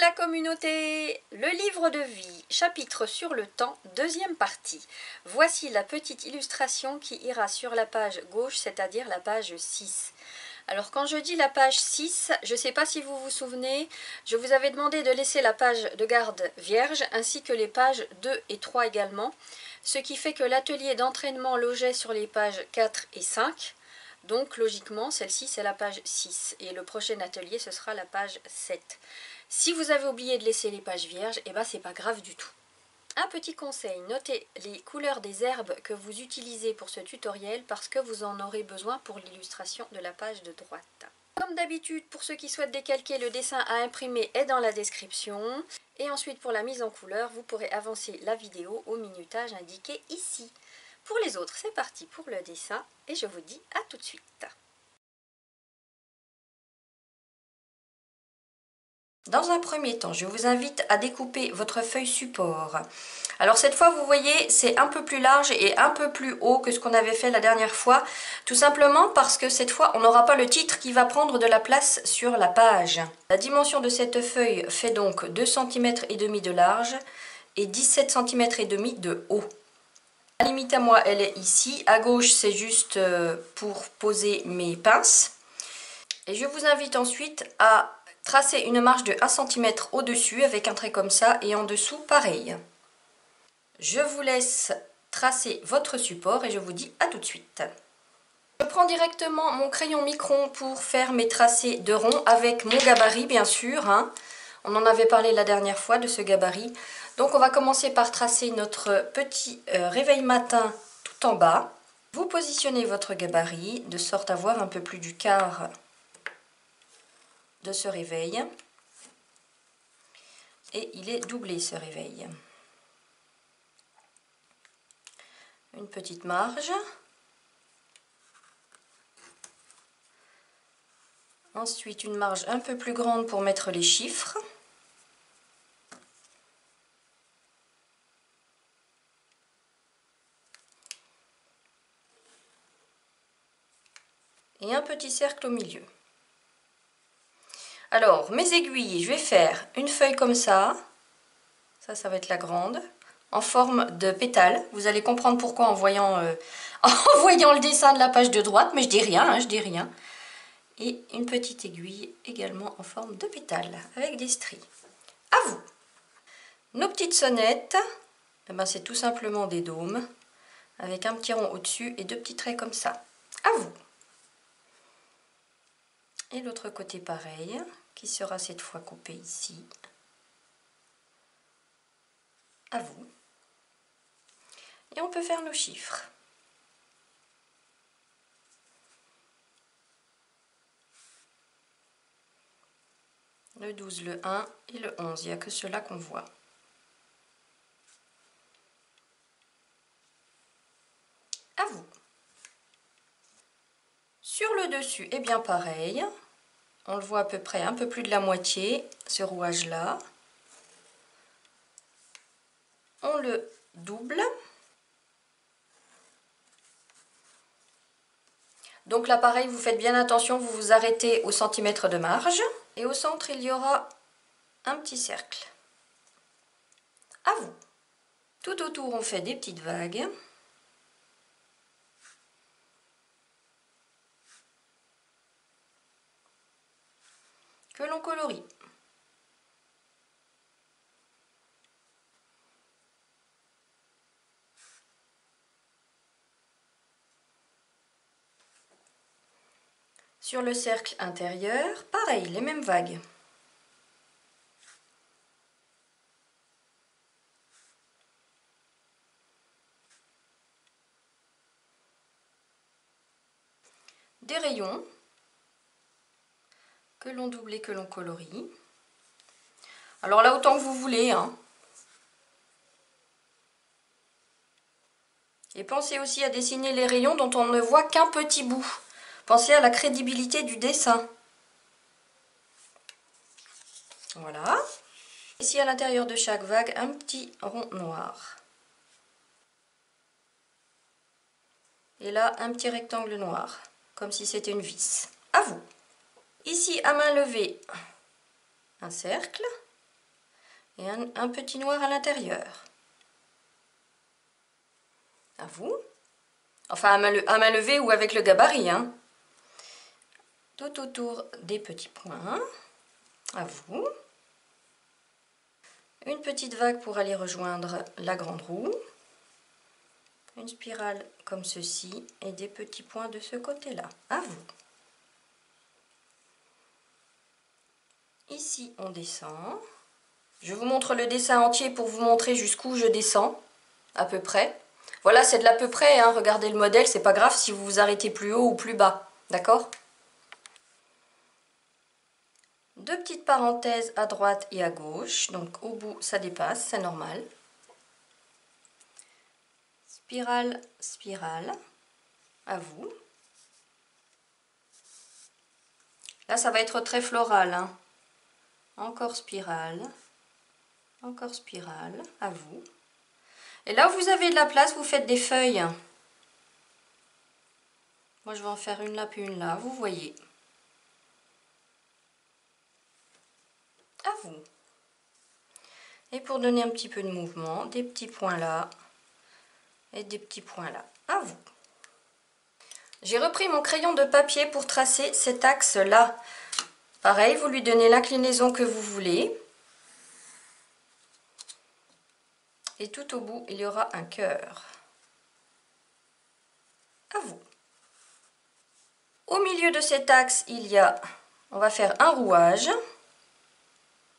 la communauté! Le livre de vie, chapitre sur le temps, deuxième partie. Voici la petite illustration qui ira sur la page gauche, c'est-à-dire la page 6. Alors quand je dis la page 6, je ne sais pas si vous vous souvenez, je vous avais demandé de laisser la page de garde vierge, ainsi que les pages 2 et 3 également, ce qui fait que l'atelier d'entraînement logeait sur les pages 4 et 5. Donc logiquement, celle-ci c'est la page 6 et le prochain atelier ce sera la page 7. Si vous avez oublié de laisser les pages vierges, et ben c'est pas grave du tout. Un petit conseil, notez les couleurs des herbes que vous utilisez pour ce tutoriel parce que vous en aurez besoin pour l'illustration de la page de droite. Comme d'habitude, pour ceux qui souhaitent décalquer, le dessin à imprimer est dans la description. Et ensuite pour la mise en couleur, vous pourrez avancer la vidéo au minutage indiqué ici. Pour les autres, c'est parti pour le dessin et je vous dis à tout de suite. Dans un premier temps, je vous invite à découper votre feuille support. Alors cette fois, vous voyez, c'est un peu plus large et un peu plus haut que ce qu'on avait fait la dernière fois, tout simplement parce que cette fois, on n'aura pas le titre qui va prendre de la place sur la page. La dimension de cette feuille fait donc 2,5 cm de large et 17,5 cm de haut. La limite à moi, elle est ici. À gauche, c'est juste pour poser mes pinces. Et je vous invite ensuite à tracer une marge de 1 cm au-dessus avec un trait comme ça et en dessous pareil. Je vous laisse tracer votre support et je vous dis à tout de suite. Je prends directement mon crayon micron pour faire mes tracés de rond avec mon gabarit bien sûr. On en avait parlé la dernière fois de ce gabarit. Donc on va commencer par tracer notre petit réveil matin tout en bas. Vous positionnez votre gabarit de sorte à voir un peu plus du quart de ce réveil. Et il est doublé ce réveil. Une petite marge. Ensuite une marge un peu plus grande pour mettre les chiffres. Et un petit cercle au milieu. Alors, mes aiguilles, je vais faire une feuille comme ça. Ça va être la grande. En forme de pétale. Vous allez comprendre pourquoi en voyant, en voyant le dessin de la page de droite. Mais je dis rien, je dis rien. Et une petite aiguille également en forme de pétale. Avec des stries. À vous. Nos petites sonnettes, eh ben, c'est tout simplement des dômes. Avec un petit rond au-dessus et deux petits traits comme ça. À vous. Et l'autre côté pareil, qui sera cette fois coupé ici. À vous. Et on peut faire nos chiffres. Le 12, le 1 et le 11, il n'y a que cela qu'on voit. À vous. Sur le dessus, et bien pareil. On le voit à peu près un peu plus de la moitié, ce rouage-là. On le double. Donc là, pareil, vous faites bien attention, vous vous arrêtez au centimètre de marge. Et au centre, il y aura un petit cercle. À vous. Tout autour, on fait des petites vagues. Que l'on colorie. Sur le cercle intérieur, pareil, les mêmes vagues. Des rayons que l'on double et que l'on colorie. Alors là, autant que vous voulez. Et pensez aussi à dessiner les rayons dont on ne voit qu'un petit bout. Pensez à la crédibilité du dessin. Voilà. Ici à l'intérieur de chaque vague, un petit rond noir. Et là, un petit rectangle noir, comme si c'était une vis. À vous. Ici, à main levée, un cercle. et un petit noir à l'intérieur. À vous. Enfin à main levée ou avec le gabarit, hein. Tout autour des petits points. À vous. Une petite vague pour aller rejoindre la grande roue. Une spirale comme ceci et des petits points de ce côté-là. À vous. Ici, on descend. Je vous montre le dessin entier pour vous montrer jusqu'où je descends, à peu près. Voilà, c'est de l'à peu près, hein. Regardez le modèle, c'est pas grave si vous vous arrêtez plus haut ou plus bas, d'accord? Deux petites parenthèses à droite et à gauche, donc au bout ça dépasse, c'est normal. Spirale, spirale, à vous. Là, ça va être très floral, hein. Encore spirale, à vous. Et là où vous avez de la place, vous faites des feuilles. Moi, je vais en faire une là, puis une là, vous voyez. À vous. Et pour donner un petit peu de mouvement, des petits points là et des petits points là. À vous. J'ai repris mon crayon de papier pour tracer cet axe-là. Pareil, vous lui donnez l'inclinaison que vous voulez. Et tout au bout, il y aura un cœur. À vous. Au milieu de cet axe, on va faire un rouage.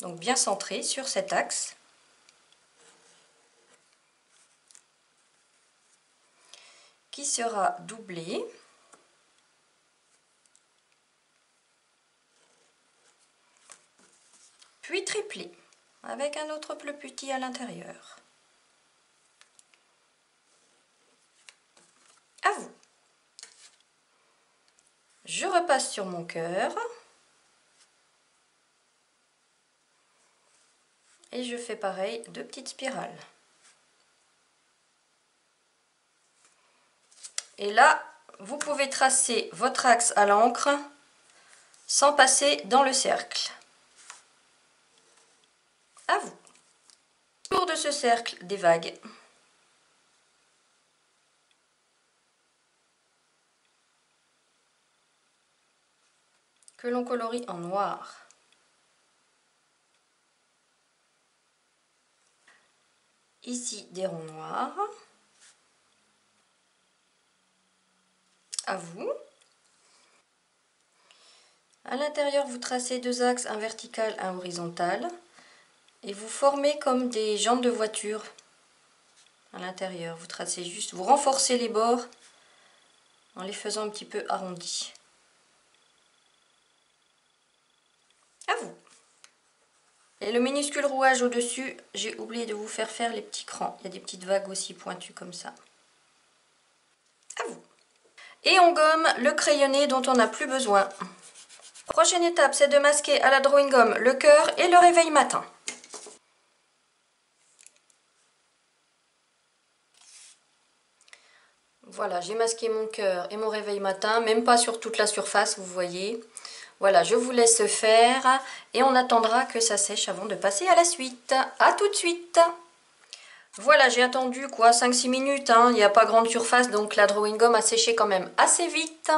Donc bien centré sur cet axe. Qui sera doublé. Puis triplé. Avec un autre plus petit à l'intérieur. À vous. Je repasse sur mon cœur. Et je fais pareil, deux petites spirales. Et là, vous pouvez tracer votre axe à l'encre sans passer dans le cercle. À vous. Autour de ce cercle, des vagues. Que l'on colorie en noir. Ici, des ronds noirs. À vous. À l'intérieur, vous tracez deux axes, un vertical, un horizontal. Et vous formez comme des jantes de voiture. À l'intérieur, vous tracez juste, vous renforcez les bords en les faisant un petit peu arrondis. À vous. Et le minuscule rouage au-dessus, j'ai oublié de vous faire les petits crans. Il y a des petites vagues aussi pointues comme ça. À vous. Et on gomme le crayonné dont on n'a plus besoin. Prochaine étape, c'est de masquer à la drawing gum le cœur et le réveil matin. Voilà, j'ai masqué mon cœur et mon réveil matin, même pas sur toute la surface, vous voyez. Voilà, je vous laisse faire et on attendra que ça sèche avant de passer à la suite. A tout de suite. Voilà, j'ai attendu quoi, 5-6 minutes, hein. Il n'y a pas grande surface, donc la drawing gum a séché quand même assez vite.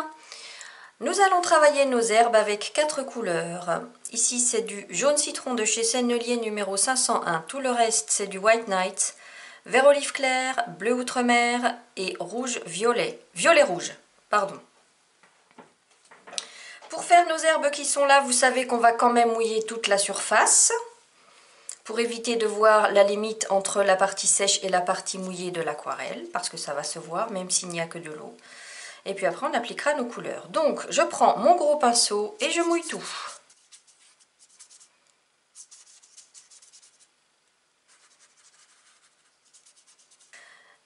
Nous allons travailler nos herbes avec 4 couleurs. Ici, c'est du jaune citron de chez Sennelier numéro 501. Tout le reste, c'est du White Night, vert olive clair, bleu outre-mer et rouge violet. Violet rouge, pardon. Pour faire nos herbes qui sont là, vous savez qu'on va quand même mouiller toute la surface pour éviter de voir la limite entre la partie sèche et la partie mouillée de l'aquarelle, parce que ça va se voir même s'il n'y a que de l'eau. Et puis après, on appliquera nos couleurs. Donc, je prends mon gros pinceau et je mouille tout.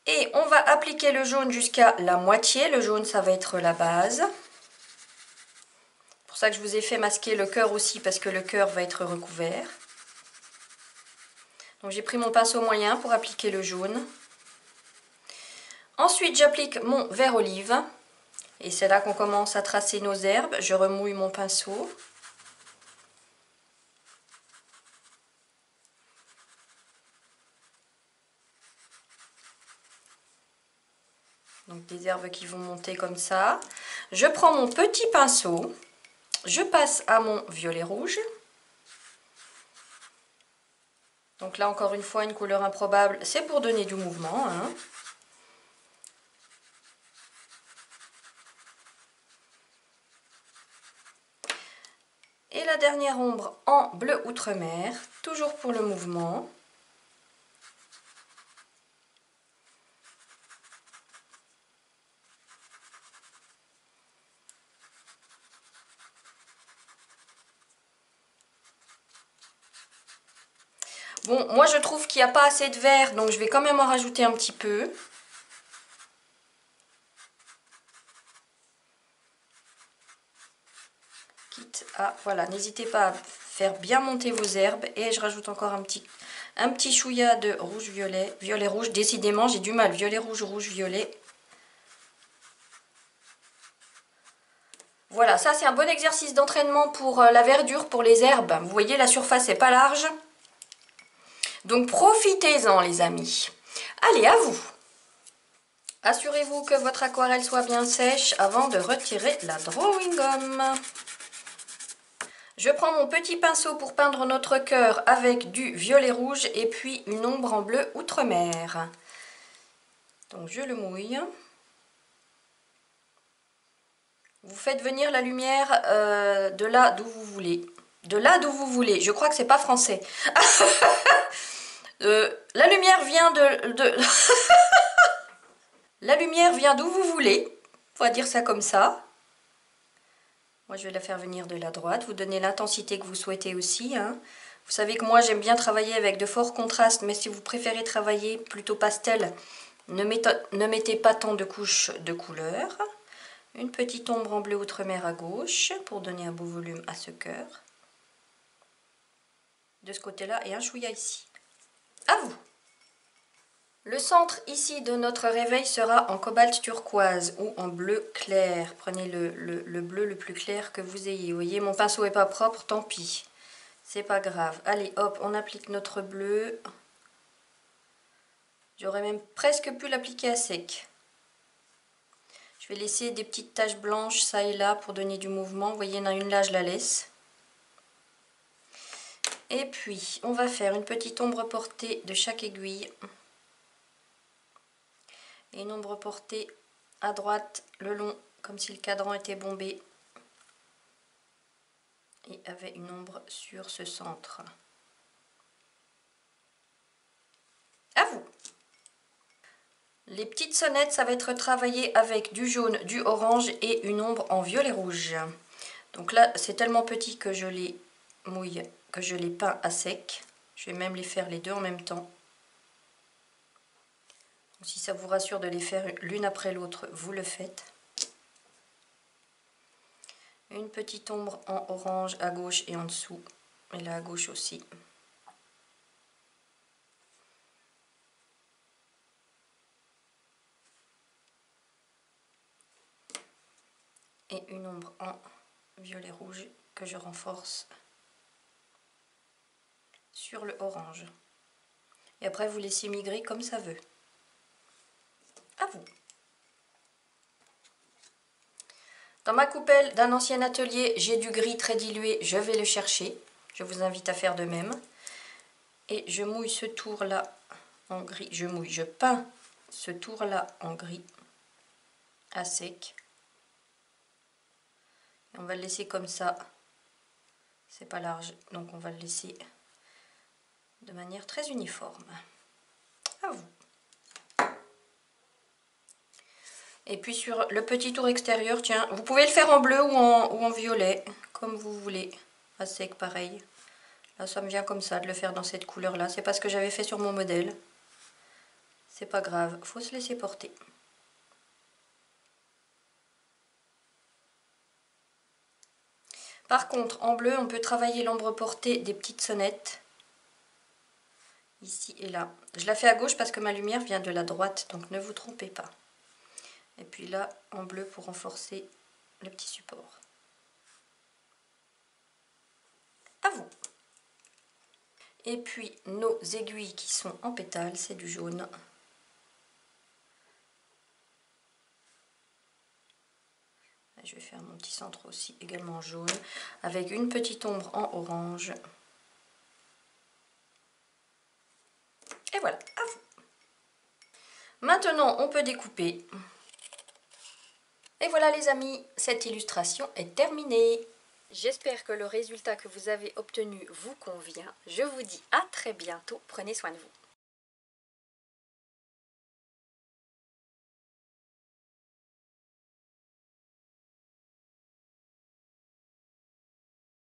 Et on va appliquer le jaune jusqu'à la moitié. Le jaune, ça va être la base. C'est pour ça que je vous ai fait masquer le cœur aussi, parce que le cœur va être recouvert. Donc j'ai pris mon pinceau moyen pour appliquer le jaune. Ensuite, j'applique mon vert olive. Et c'est là qu'on commence à tracer nos herbes. Je remouille mon pinceau. Donc des herbes qui vont monter comme ça. Je prends mon petit pinceau, je passe à mon violet rouge. Donc là encore une fois une couleur improbable, c'est pour donner du mouvement, hein. Et la dernière ombre en bleu outre-mer, toujours pour le mouvement. Bon, moi je trouve qu'il n'y a pas assez de vert, donc je vais quand même en rajouter un petit peu. Quitte à, voilà, n'hésitez pas à faire bien monter vos herbes. Et je rajoute encore un petit chouïa de rouge-violet. Violet-rouge, décidément j'ai du mal. Violet-rouge, rouge-violet. Voilà, ça c'est un bon exercice d'entraînement pour la verdure, pour les herbes. Vous voyez, la surface n'est pas large. Donc profitez-en les amis. Allez, à vous. Assurez-vous que votre aquarelle soit bien sèche avant de retirer la drawing gum. Je prends mon petit pinceau pour peindre notre cœur avec du violet rouge et puis une ombre en bleu outre-mer. Donc je le mouille. Vous faites venir la lumière de là d'où vous voulez. De là d'où vous voulez. Je crois que c'est pas français. La lumière vient de... La lumière vient d'où vous voulez. On va dire ça comme ça. Moi, je vais la faire venir de la droite. Vous donnez l'intensité que vous souhaitez aussi, hein. Vous savez que moi, j'aime bien travailler avec de forts contrastes. Mais si vous préférez travailler plutôt pastel, ne mettez pas tant de couches de couleurs. Une petite ombre en bleu outre-mer à gauche pour donner un beau volume à ce cœur. De ce côté-là et un chouïa ici. À vous! Le centre ici de notre réveil sera en cobalt turquoise ou en bleu clair. Prenez le bleu le plus clair que vous ayez. Vous voyez, mon pinceau n'est pas propre, tant pis. C'est pas grave. Allez, hop, on applique notre bleu. J'aurais même presque pu l'appliquer à sec. Je vais laisser des petites taches blanches ça et là pour donner du mouvement. Vous voyez, il y en a une là, je la laisse. Et puis, on va faire une petite ombre portée de chaque aiguille. Et une ombre portée à droite, le long, comme si le cadran était bombé. Et avait une ombre sur ce centre. À vous! Les petites sonnettes, ça va être travaillé avec du jaune, du orange et une ombre en violet rouge. Donc là, c'est tellement petit que je les mouille, que je les peins à sec. Je vais même les faire les deux en même temps. Si ça vous rassure de les faire l'une après l'autre, vous le faites. Une petite ombre en orange à gauche et en dessous. Et là à gauche aussi. Et une ombre en violet rouge que je renforce sur le orange. Et après vous laissez migrer comme ça veut. À vous. Dans ma coupelle d'un ancien atelier, j'ai du gris très dilué, je vais le chercher. Je vous invite à faire de même. Et je mouille ce tour-là en gris. Je peins ce tour-là en gris à sec. Et on va le laisser comme ça. C'est pas large, donc on va le laisser de manière très uniforme. À vous. Et puis sur le petit tour extérieur, tiens, vous pouvez le faire en bleu ou en violet, comme vous voulez. À sec, pareil. Là, ça me vient comme ça de le faire dans cette couleur-là. C'est pas ce que j'avais fait sur mon modèle. C'est pas grave, faut se laisser porter. Par contre, en bleu, on peut travailler l'ombre portée des petites sonnettes. Ici et là. Je la fais à gauche parce que ma lumière vient de la droite, donc ne vous trompez pas. Et puis là, en bleu pour renforcer le petit support. À vous. Et puis nos aiguilles qui sont en pétales, c'est du jaune. je vais faire mon petit centre aussi également jaune, avec une petite ombre en orange. Et voilà, à vous. Maintenant, on peut découper. Et voilà les amis, cette illustration est terminée. J'espère que le résultat que vous avez obtenu vous convient. Je vous dis à très bientôt. Prenez soin de vous.